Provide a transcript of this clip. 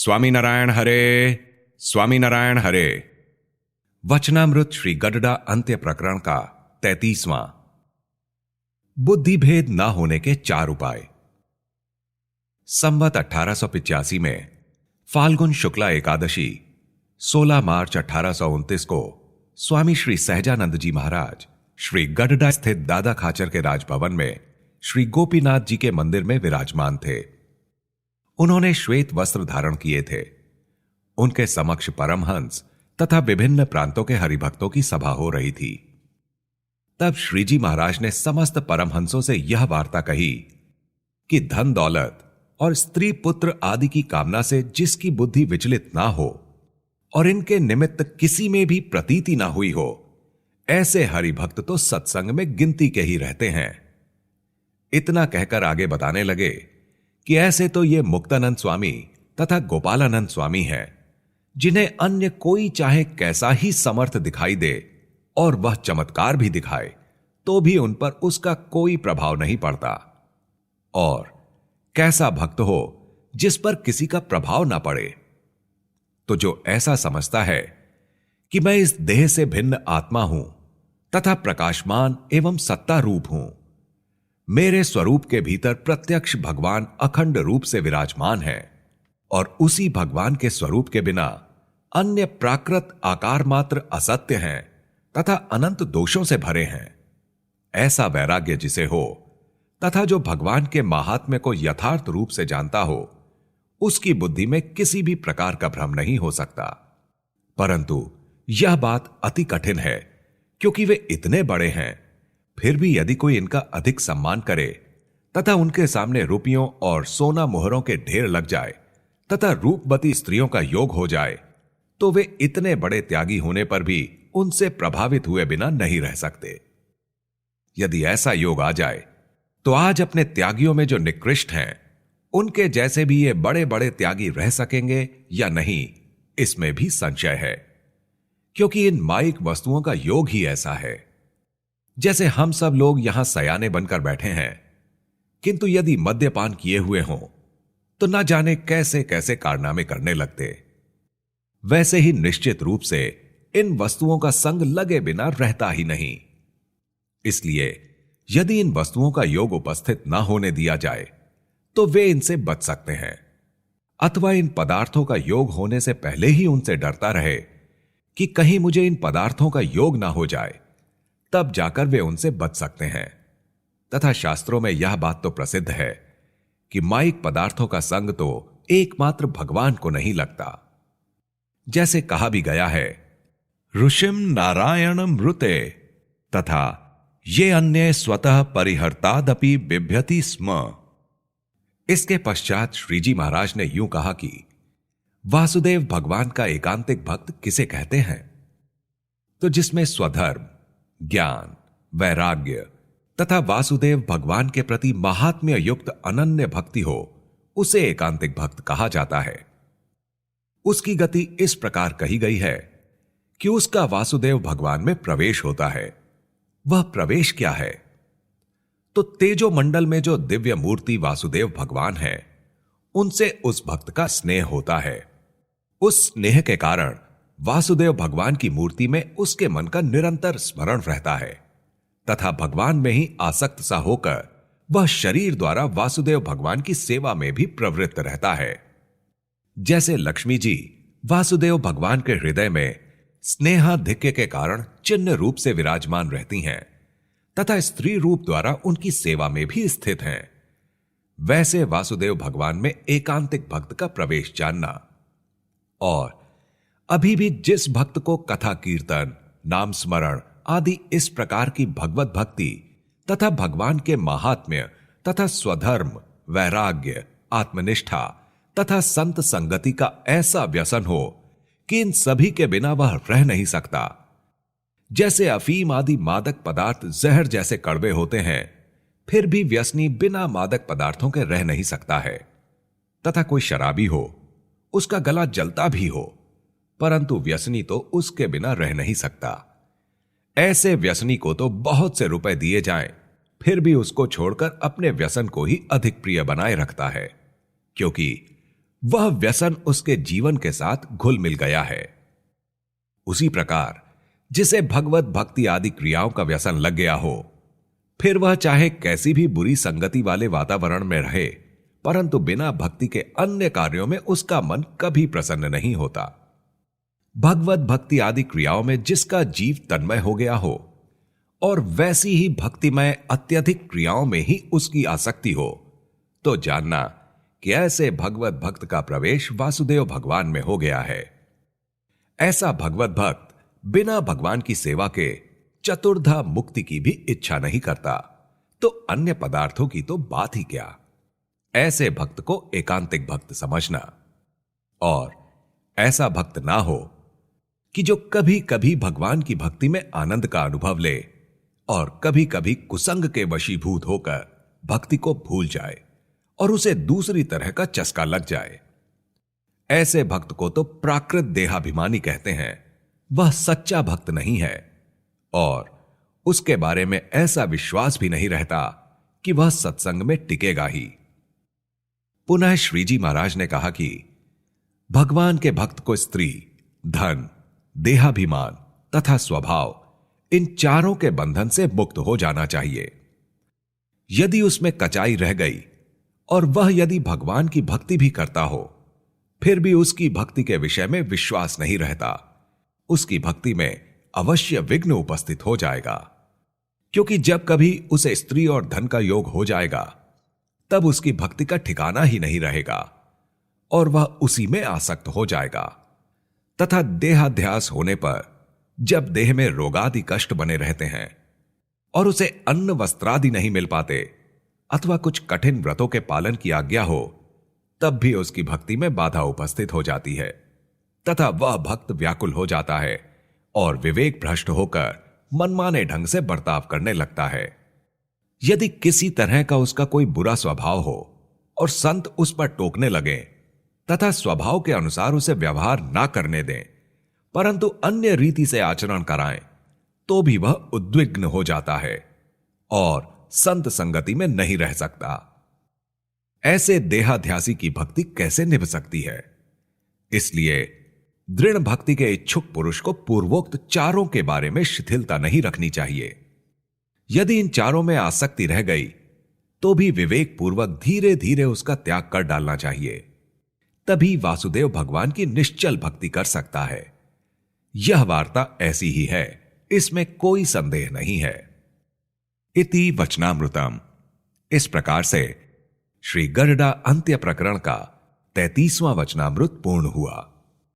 स्वामीनारायण हरे, स्वामीनारायण हरे। वचनामृत श्री गडडा अंत्य प्रकरण का 33वां। बुद्धि भेद न होने के 4 उपाय। संवत 1885 में फाल्गुन शुक्ला एकादशी 16 मार्च 1829 को स्वामी श्री सहजानंद जी महाराज श्री गडडा स्थित दादा खाचर के राजभवन में श्री गोपीनाथ जी के मंदिर में विराजमान थे। उन्होंने श्वेत वस्त्र धारण किए थे। उनके समक्ष परमहंस तथा विभिन्न प्रांतों के हरिभक्तों की सभा हो रही थी। तब श्रीजी महाराज ने समस्त परमहंसों से यह वार्ता कही कि धन दौलत और स्त्री पुत्र आदि की कामना से जिसकी बुद्धि विचलित ना हो और इनके निमित्त किसी में भी प्रतीति ना हुई हो, ऐसे हरिभक्त तो सत्संग में गिनती के ही रहते हैं। इतना कहकर आगे बताने लगे कि ऐसे तो ये मुक्तानंद स्वामी तथा गोपालानंद स्वामी हैं, जिन्हें अन्य कोई चाहे कैसा ही समर्थ दिखाई दे और वह चमत्कार भी दिखाए तो भी उन पर उसका कोई प्रभाव नहीं पड़ता। और कैसा भक्त हो जिस पर किसी का प्रभाव ना पड़े। तो जो ऐसा समझता है कि मैं इस देह से भिन्न आत्मा हूं तथा प्रकाशमान एवं सत्ता रूप हूं, मेरे स्वरूप के भीतर प्रत्यक्ष भगवान अखंड रूप से विराजमान है और उसी भगवान के स्वरूप के बिना अन्य प्राकृत आकार मात्र असत्य हैं तथा अनंत दोषों से भरे हैं, ऐसा वैराग्य जिसे हो तथा जो भगवान के महात्म्य को यथार्थ रूप से जानता हो, उसकी बुद्धि में किसी भी प्रकार का भ्रम नहीं हो सकता। परंतु यह बात अति कठिन है, क्योंकि वे इतने बड़े हैं। फिर भी यदि कोई इनका अधिक सम्मान करे तथा उनके सामने रुपयों और सोना मोहरों के ढेर लग जाए तथा रूपवती स्त्रियों का योग हो जाए, तो वे इतने बड़े त्यागी होने पर भी उनसे प्रभावित हुए बिना नहीं रह सकते। यदि ऐसा योग आ जाए तो आज अपने त्यागियों में जो निकृष्ट हैं, उनके जैसे भी ये बड़े बड़े त्यागी रह सकेंगे या नहीं, इसमें भी संशय है। क्योंकि इन माइक वस्तुओं का योग ही ऐसा है। जैसे हम सब लोग यहां सयाने बनकर बैठे हैं, किंतु यदि मद्यपान किए हुए हों तो ना जाने कैसे कैसे कारनामे करने लगते। वैसे ही निश्चित रूप से इन वस्तुओं का संग लगे बिना रहता ही नहीं। इसलिए यदि इन वस्तुओं का योग उपस्थित ना होने दिया जाए तो वे इनसे बच सकते हैं, अथवा इन पदार्थों का योग होने से पहले ही उनसे डरता रहे कि कहीं मुझे इन पदार्थों का योग ना हो जाए, तब जाकर वे उनसे बच सकते हैं। तथा शास्त्रों में यह बात तो प्रसिद्ध है कि माइक पदार्थों का संग तो एकमात्र भगवान को नहीं लगता। जैसे कहा भी गया है, ऋषिम नारायणम ऋते तथा ये अन्य स्वतः परिहर्तादपि बिभ्यति स्म। इसके पश्चात श्रीजी महाराज ने यूं कहा कि वासुदेव भगवान का एकांतिक भक्त किसे कहते हैं? तो जिसमें स्वधर्म, ज्ञान, वैराग्य तथा वासुदेव भगवान के प्रति महात्म्य युक्त अनन्य भक्ति हो, उसे एकांतिक भक्त कहा जाता है। उसकी गति इस प्रकार कही गई है कि उसका वासुदेव भगवान में प्रवेश होता है। वह प्रवेश क्या है? तो तेजो मंडल में जो दिव्य मूर्ति वासुदेव भगवान है, उनसे उस भक्त का स्नेह होता है। उस स्नेह के कारण वासुदेव भगवान की मूर्ति में उसके मन का निरंतर स्मरण रहता है तथा भगवान में ही आसक्त सा होकर वह शरीर द्वारा वासुदेव भगवान की सेवा में भी प्रवृत्त रहता है। जैसे लक्ष्मी जी वासुदेव भगवान के हृदय में स्नेहाधिक्य के कारण चिन्ह रूप से विराजमान रहती हैं तथा स्त्री रूप द्वारा उनकी सेवा में भी स्थित हैं, वैसे वासुदेव भगवान में एकांतिक भक्त का प्रवेश जानना। और अभी भी जिस भक्त को कथा कीर्तन, नाम स्मरण आदि इस प्रकार की भगवत भक्ति तथा भगवान के महात्म्य तथा स्वधर्म, वैराग्य, आत्मनिष्ठा तथा संत संगति का ऐसा व्यसन हो कि इन सभी के बिना वह रह नहीं सकता। जैसे अफीम आदि मादक पदार्थ जहर जैसे कड़वे होते हैं, फिर भी व्यसनी बिना मादक पदार्थों के रह नहीं सकता है। तथा कोई शराबी हो, उसका गला जलता भी हो, परंतु व्यसनी तो उसके बिना रह नहीं सकता। ऐसे व्यसनी को तो बहुत से रुपए दिए जाएं, फिर भी उसको छोड़कर अपने व्यसन को ही अधिक प्रिय बनाए रखता है, क्योंकि वह व्यसन उसके जीवन के साथ घुल मिल गया है। उसी प्रकार जिसे भगवत भक्ति आदि क्रियाओं का व्यसन लग गया हो, फिर वह चाहे कैसी भी बुरी संगति वाले वातावरण में रहे, परंतु बिना भक्ति के अन्य कार्यों में उसका मन कभी प्रसन्न नहीं होता। भगवत भक्ति आदि क्रियाओं में जिसका जीव तन्मय हो गया हो और वैसी ही भक्तिमय अत्यधिक क्रियाओं में ही उसकी आसक्ति हो, तो जानना कि ऐसे भगवत भक्त का प्रवेश वासुदेव भगवान में हो गया है। ऐसा भगवत भक्त बिना भगवान की सेवा के चतुर्धा मुक्ति की भी इच्छा नहीं करता, तो अन्य पदार्थों की तो बात ही क्या। ऐसे भक्त को एकांतिक भक्त समझना, और ऐसा भक्त ना हो कि जो कभी कभी भगवान की भक्ति में आनंद का अनुभव ले और कभी कभी कुसंग के वशीभूत होकर भक्ति को भूल जाए और उसे दूसरी तरह का चस्का लग जाए। ऐसे भक्त को तो प्राकृत देहाभिमानी कहते हैं। वह सच्चा भक्त नहीं है और उसके बारे में ऐसा विश्वास भी नहीं रहता कि वह सत्संग में टिकेगा ही। पुनः श्रीजी महाराज ने कहा कि भगवान के भक्त को स्त्री, धन, देहाभिमान तथा स्वभाव, इन चारों के बंधन से मुक्त हो जाना चाहिए। यदि उसमें कचाई रह गई और वह यदि भगवान की भक्ति भी करता हो, फिर भी उसकी भक्ति के विषय में विश्वास नहीं रहता, उसकी भक्ति में अवश्य विघ्न उपस्थित हो जाएगा। क्योंकि जब कभी उसे स्त्री और धन का योग हो जाएगा, तब उसकी भक्ति का ठिकाना ही नहीं रहेगा और वह उसी में आसक्त हो जाएगा। तथा देहाध्यास होने पर जब देह में रोगादि कष्ट बने रहते हैं और उसे अन्न वस्त्रादि नहीं मिल पाते अथवा कुछ कठिन व्रतों के पालन की आज्ञा हो, तब भी उसकी भक्ति में बाधा उपस्थित हो जाती है तथा वह भक्त व्याकुल हो जाता है और विवेक भ्रष्ट होकर मनमाने ढंग से बर्ताव करने लगता है। यदि किसी तरह का उसका कोई बुरा स्वभाव हो और संत उस पर टोकने लगे तथा स्वभाव के अनुसार उसे व्यवहार ना करने दें, परंतु अन्य रीति से आचरण कराएं, तो भी वह उद्विग्न हो जाता है और संत संगति में नहीं रह सकता। ऐसे देहाध्यासी की भक्ति कैसे निभ सकती है? इसलिए दृढ़ भक्ति के इच्छुक पुरुष को पूर्वोक्त चारों के बारे में शिथिलता नहीं रखनी चाहिए। यदि इन चारों में आसक्ति रह गई, तो भी विवेक पूर्वक धीरे धीरे उसका त्याग कर डालना चाहिए। तभी वासुदेव भगवान की निश्चल भक्ति कर सकता है। यह वार्ता ऐसी ही है, इसमें कोई संदेह नहीं है। इति वचनामृतम। इस प्रकार से श्री गरुड़ा अंत्य प्रकरण का 33वां वचनामृत पूर्ण हुआ।